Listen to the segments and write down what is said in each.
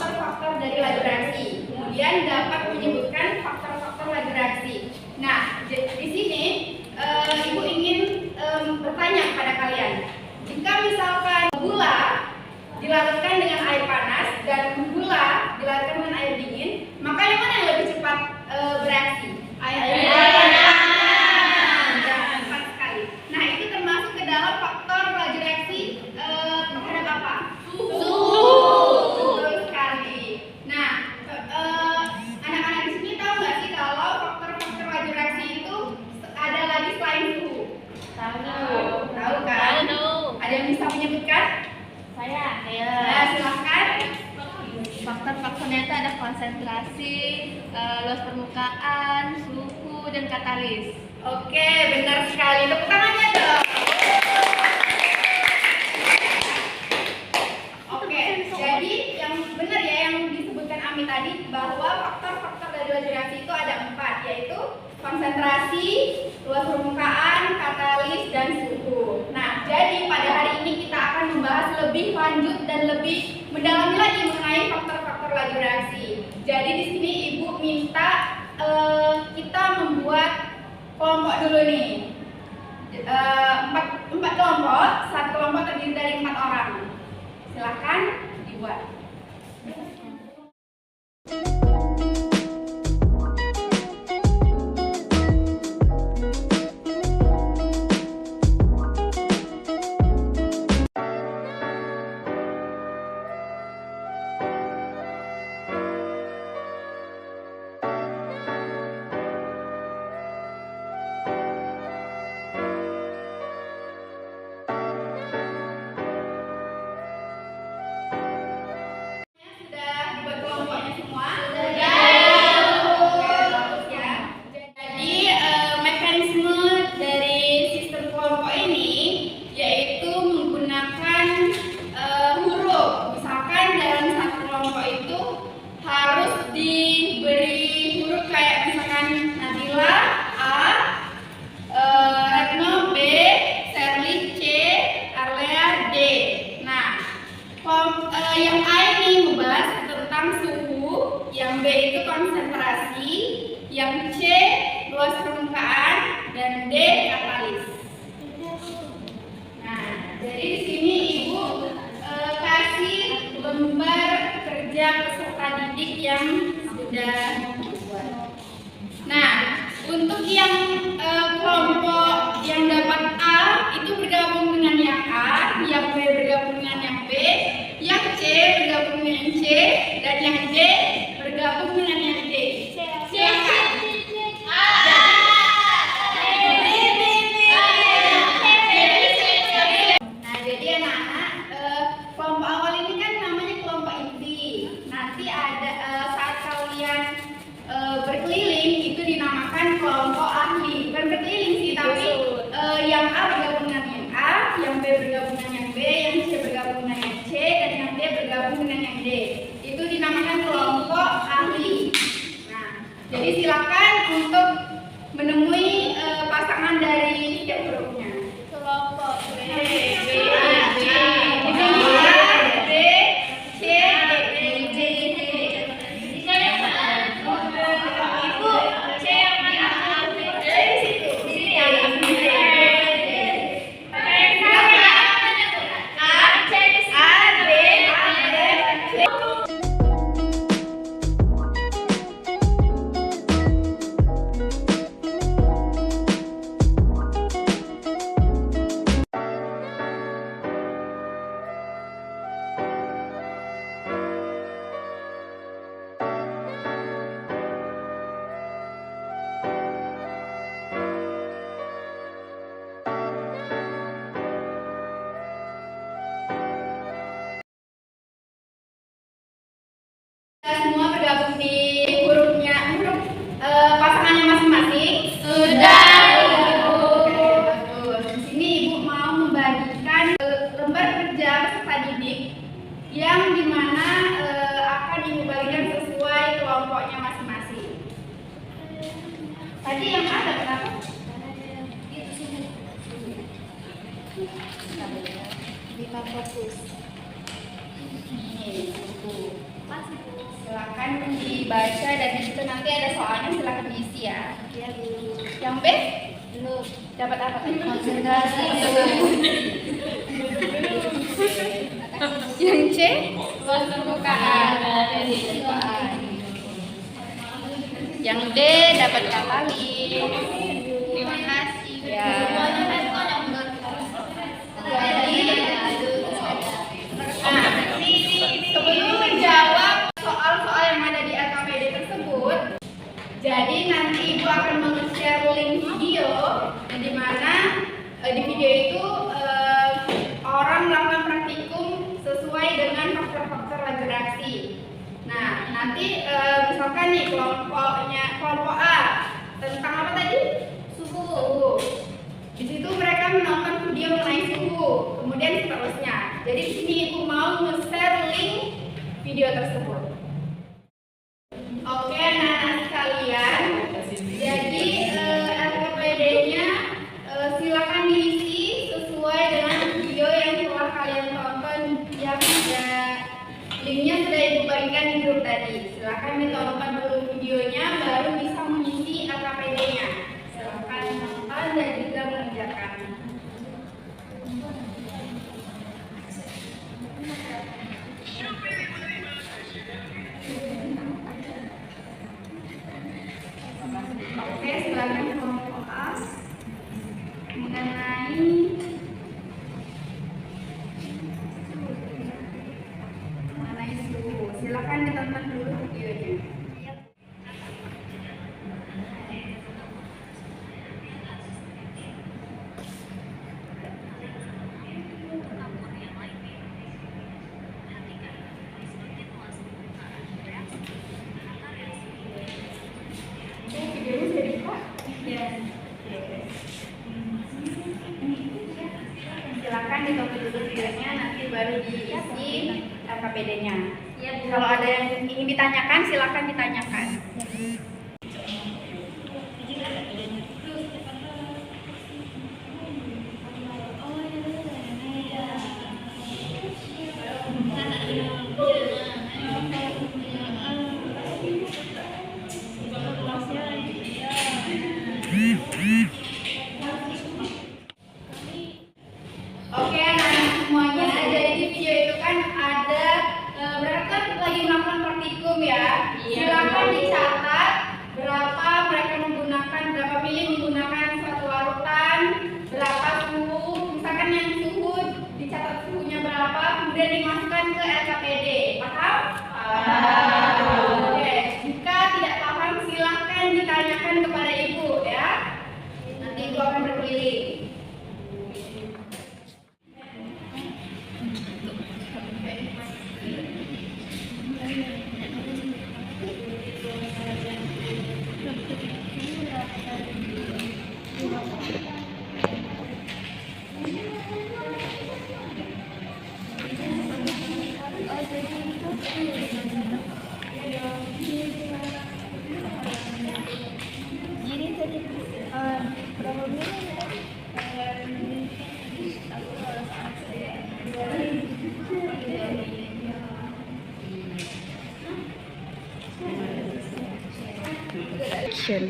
faktor-faktor dari laju reaksi. Kemudian dapat menyebutkan faktor-faktor laju reaksi. Nah, di sini Ibu ingin bertanya kepada kalian, jika misalkan gula dilarutkan dengan air panas dan gula dilarutkan dengan air dingin, maka yang mana yang lebih cepat bereaksi? Air panas. Cepat sekali. Nah, itu termasuk ke dalam faktor laju reaksi terhadap apa? Suhu. Betul sekali. Nah, anak-anak di sini tahu nggak sih kalau faktor-faktor laju reaksi itu ada lagi selain suhu? Tahu kan? Ada yang bisa menyebutkan? Saya. Nah, silahkan. Faktor-faktornya itu ada konsentrasi, luas permukaan, suhu, dan katalis. Oke, benar sekali. Tepuk tangannya dong. Oke, jadi yang benar ya yang disebutkan Ami tadi bahwa faktor-faktor dari laju reaksi itu ada 4, yaitu konsentrasi, luas permukaan, katalis, dan suhu. Nah, jadi pada hari ini kita akan membahas lebih lanjut dan lebih mendalami lagi mengenai faktor-faktor laju reaksi. Jadi di sini Ibu minta kita membuat kelompok dulu nih. 4 kelompok, satu kelompok terdiri dari 4 orang. Silakan dibuat. Yang A ini membahas tentang suhu, yang B itu konsentrasi, yang C luas permukaan, dan D katalis. Nah, jadi di sini Ibu kasih lembar kerja peserta didik yang sudah dibuat. Nah, untuk yang kelompok yang dapat A itu bergabung dengan yang A, yang B bergabung dengan yang B, yang C bergabung dengan C, dan yang D bergabung dengan yang D. Silakan. Nah, jadi anak-anak, kelompok awal ini kan namanya kelompok inti. Nanti ada saat kalian berkeliling itu dinamakan kelompok ahli. Bukan berkeliling sih, tapi yang A bergabung dengan yang A, yang B bergabung dengan yang B, yang C bergabung dengan yang C, dan yang D bergabung dengan yang D. Itu dinamakan kelompok ahli. Nah, jadi silakan untuk menemui pasangan dari setiap grupnya. Kelompok B, semua bergabung di huruf pasangannya masing-masing. Sudah. Bagus. Di sini Ibu mau membagikan lembar kerja peserta didik yang dimana akan Ibu bagikan sesuai kelompoknya masing-masing. Tadi yang ada berapa? Lima fokus. Ini, 1, Silakan dibaca dan di situ nanti ada soalnya, silakan diisi ya. Yang B? Belum. Dapat apa tadi? Konsentrasi. Yang C? Luas permukaan. Yang D dapat katalis. Terima kasih. Ya. Jadi, sebelum menjawab soal-soal yang ada di LKPD tersebut, jadi nanti Ibu akan meng-share link video di mana di video itu orang melakukan praktikum sesuai dengan faktor-faktor laju reaksi. Nah, nanti misalkan nih kelompok A tentang apa tadi? Suhu. Di situ mereka menonton video mengenai suhu, kemudian seterusnya. Jadi di sini Ibu mau nge-share link video tersebut. Oke, anak-anak sekalian. Jadi LKPD-nya silakan diisi sesuai dengan video yang telah kalian tonton, yang ada linknya sudah Ibu bagikan di grup tadi. Silakan ditonton dulu videonya, baru bisa mengisi LKPD-nya. Silakan nonton dan juga mengerjakan. Oke, silakan kelompok A mengenai suhu. Silakan ditonton dulu videonya. Videonya sudah dibuka? Ya. Silakan ditonton dulu videonya, nanti baru diisi LKPD-nya. Kalau ada yang ingin ditanyakan, silakan ditanyakan. Oke, anak-anak semuanya, jadi di video itu kan ada mereka kan lagi melakukan praktikum ya. Silakan dicatat berapa mereka menggunakan, berapa milih menggunakan suatu larutan, berapa suhu, misalkan yang suhu dicatat suhunya berapa, kemudian dimasukkan ke LKPD. Paham? Oke, jika tidak paham silakan ditanyakan kepada Ibu ya. Nanti Ibu akan berkeliling. Action.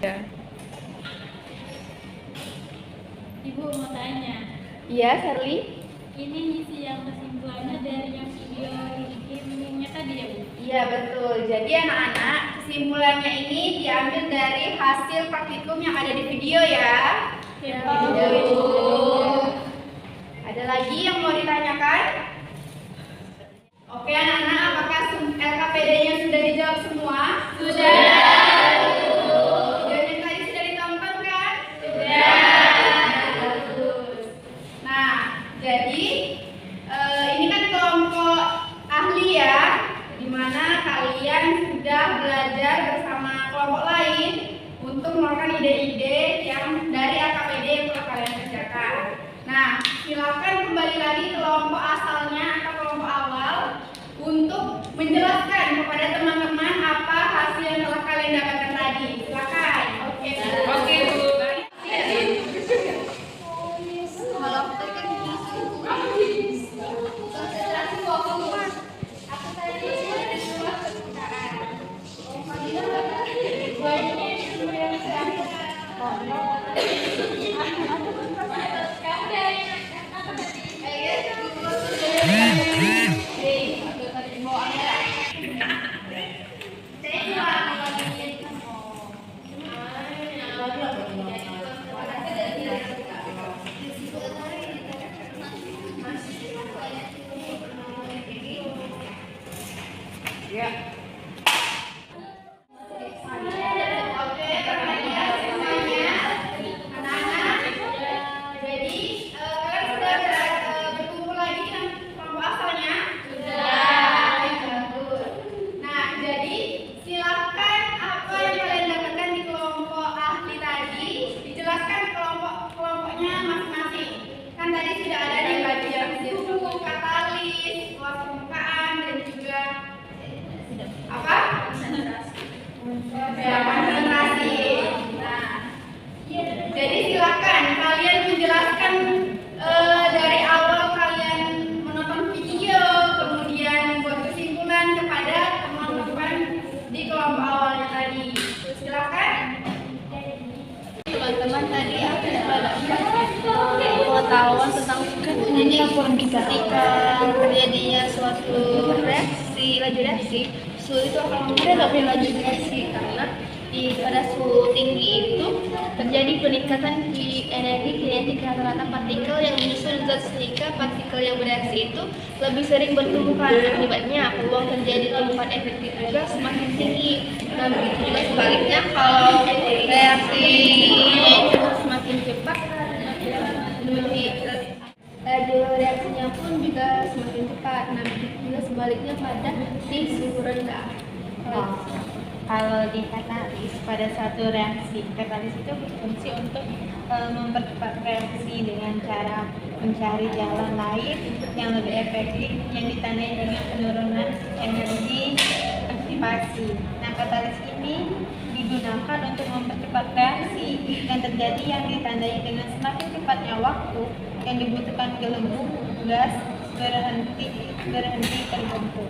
Ya. Ibu mau tanya, Iya, Sherly? ini ngisi yang kesimpulannya dari yang video linknya tadi ya Bu? Iya, betul. Jadi anak-anak, kesimpulannya ini diambil dari hasil praktikum yang ada di video ya. Ya. Ada lagi yang mau ditanyakan? Oke anak-anak, apakah LKPD-nya sudah dijawab semua? Sudah. Videonya tadi sudah ditonton kan? Sudah. Bagus. Nah, jadi ini kan untuk mengeluarkan ide-ide yang dari AKPD yang telah kalian kerjakan. Nah, silakan kembali lagi ke kelompok asalnya atau kelompok awal untuk menjelaskan kepada teman-teman apa hasil yang telah kalian dapatkan tadi. Silakan. Oke, Bu. Jadi silakan kalian menjelaskan dari awal kalian menonton video, kemudian membuat kesimpulan kepada teman-teman di kelompok awalnya tadi. Silakan. Teman-teman tadi aku dapat pengetahuan tentang ketika terjadinya suatu laju reaksi, suhu itu akan mengalir dari laju reaksi karena pada suhu tinggi itu terjadi peningkatan energi kinetik rata-rata partikel yang menyusun zat sehingga partikel yang bereaksi itu lebih sering bertumbuhan. Akibatnya peluang terjadi tumbuhan efektif juga semakin tinggi. Dan begitu juga sebaliknya, kalau reaksi semakin cepat, laju reaksinya pun juga semakin cepat. Nah, begitu juga sebaliknya pada si suhu rendah. Kalau di katalis, pada satu reaksi, katalis itu berfungsi untuk mempercepat reaksi dengan cara mencari jalan lain yang lebih efektif yang ditandai dengan penurunan energi aktivasi. Nah, katalis ini digunakan untuk mempercepat reaksi dan terjadi yang ditandai dengan semakin cepatnya waktu yang dibutuhkan gelembung gas berhenti terbentuk.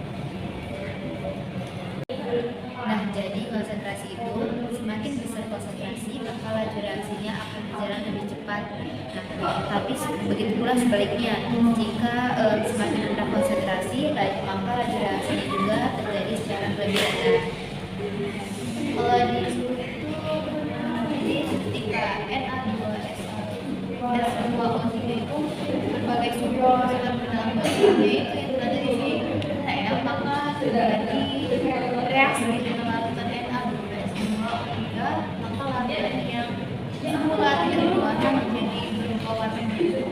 Nah, jadi konsentrasi itu semakin besar konsentrasi, maka laju reaksinya akan berjalan lebih cepat. Nah, tapi begitu pula sebaliknya, jika semakin rendah konsentrasi, maka laju reaksinya juga terjadi secara lebih rendah. Kalau di suhu itu, jadi ketika Na2SO dan semua O3 itu berbagai suhu sangat bertambah, yaitu yang ada di sini N, maka terjadi reaksi dengan larutan Na2SO3, maka larutan yang semula tidak berwarna menjadi berupa warna biru.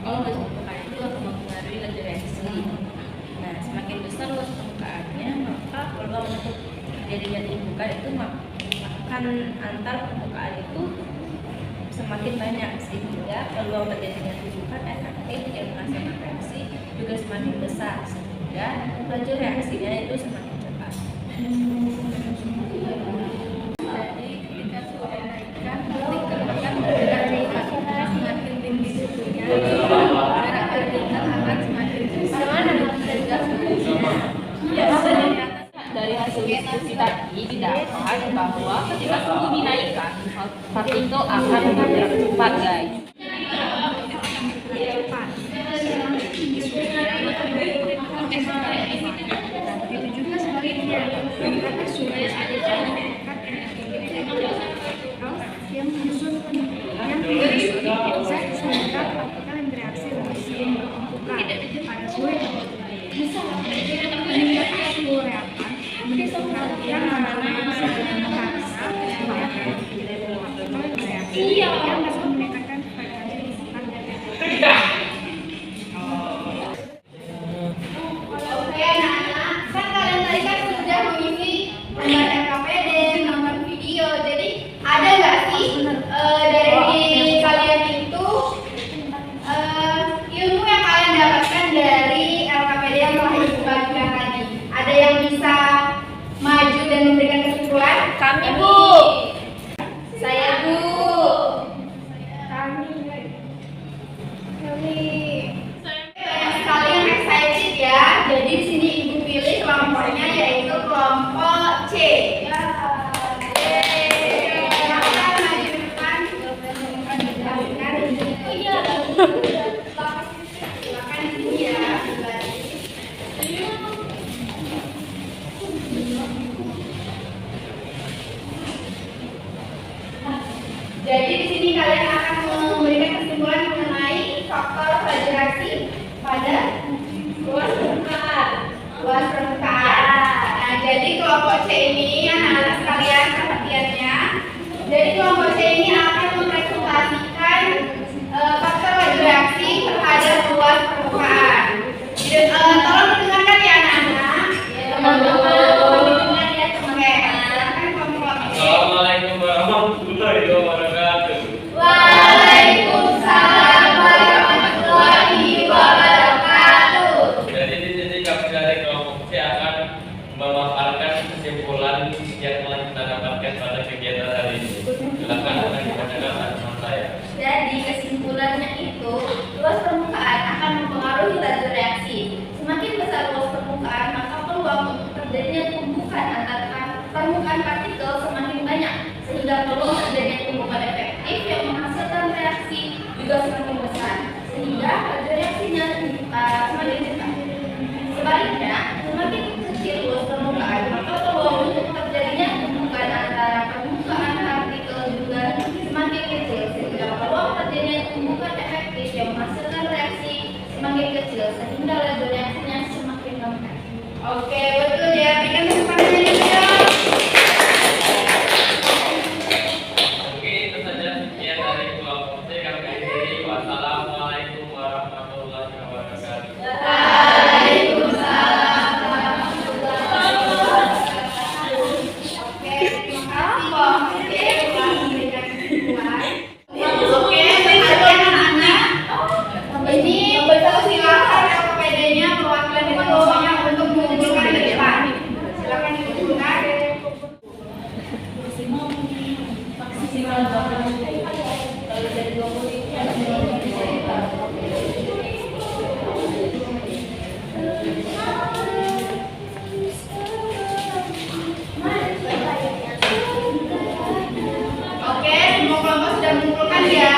Luas permukaan itu akan mempengaruhi laju reaksi. Nah, semakin besar luas permukaannya, maka peluang untuk terjadinya tumbukan itu akan antar permukaan itu semakin banyak, sehingga peluang terjadinya tumbukan efektif yang menghasilkan reaksi juga semakin besar, sehingga laju reaksinya itu semakin cepat. Jadi ketika suhu dinaikkan, partikel akan bergerak cepat, semakin tinggi suhunya, gerak partikel akan semakin besar dan juga semakin cepat. Dari hasil diskusi tadi didapat bahwa ketika suhu dinaikkan, partikel akan bergerak cepat, guys. Itu juga sebaliknya, karena suhu yang menyusun yang zat sehingga partikel yang bereaksi lebih sering bertumbukan pada suhu yang meningkatkan suhu reaktan menyebabkan yang yang dapat meningkatkan frekuensi tumbukan. Oke, anak-anak, kan kalian tadi kan sudah mengisi pembelajaran Kami, Bu. Saya Bu. Banyak sekali yang excited ya. Jadi di sini Ibu pilih kelompoknya yaitu kelompok C. Silakan maju ke depan. Silakan di sini ya. Jadi di sini kalian akan memberikan kesimpulan mengenai faktor regenerasi pada luas permukaan. Luas permukaan. Nah, jadi kelompok C ini anak-anak sekalian perhatiannya. Jadi kelompok C ini akan mempresentasikan faktor regenerasi terhadap luas permukaan. Jadi, tolong didengarkan ya anak-anak. Teman-teman ya teman-teman. Silakan kelompok C. Assalamualaikum warahmatullahi wabarakatuh. Waalaikumsalam warahmatullahi wabarakatuh. Jadi di sini kami dari kelompok C akan memaparkan kesimpulan yang telah kita dapatkan pada kegiatan hari ini. Silakan dibacakan teman saya. Jadi kesimpulannya itu luas permukaan akan mempengaruhi laju reaksi. Semakin besar luas permukaan, maka peluang untuk terjadinya tumbukan antara permukaan partikel semakin banyak, sehingga peluang terjadinya tumbukan efektif yang menghasilkan reaksi juga semakin besar, sehingga laju reaksinya semakin cepat. Sebaliknya, semakin kecil luas permukaan, maka peluang untuk terjadinya tumbukan antara permukaan partikel juga semakin kecil, sehingga peluang terjadinya tumbukan efektif yang menghasilkan reaksi semakin kecil, sehingga laju reaksinya semakin lambat. Oke, betul ya. Berikan tepuk tangan yang meriah. Oke, itu saja sekian dari kelompok C kami akhiri. Wassalamualaikum warahmatullahi wabarakatuh. Waalaikumsalam warahmatullahi wabarakatuh. Oke, terima kasih kelompok C telah memberikan kesimpulan. Oke, perhatian anak-anak. Ini silakan LPD-nya perwakilan kelompoknya untuk mengumpulkan ke depan. Silakan dikumpulkan. Oke, semua kelompok sudah mengumpulkan ya.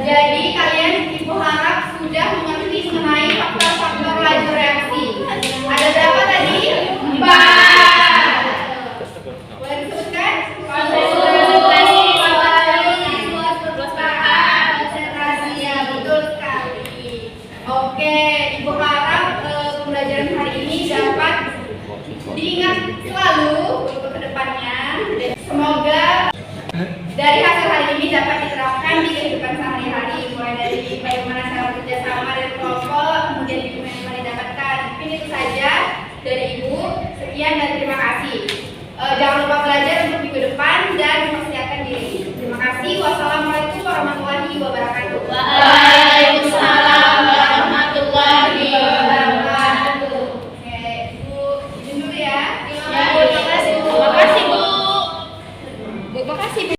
Jadi kalian Ibu harap sudah mengerti mengenai faktor-faktor laju reaksi. Ada berapa tadi? 4. Boleh disebutkan? Konsentrasi, luas permukaan, konsentrasi ya, betul sekali. Oke, Ibu harap pembelajaran hari ini dapat diingat selalu untuk kedepannya. Semoga dari hasil hari ini dapat diterapkan di kehidupan sehari-hari, mulai dari bagaimana cara kerjasama dari kelompok, kemudian ilmu yang telah didapatkan. Mungkin itu saja dari Ibu. Sekian dan terima kasih. Jangan lupa belajar untuk minggu depan dan mempersiapkan diri. Terima kasih. Wassalamualaikum warahmatullahi wabarakatuh. Waalaikumsalam warahmatullahi wabarakatuh. Oke, Ibu izin dulu ya. Ya, terima kasih Bu. Terima kasih Bu. Bu, makasih Bu.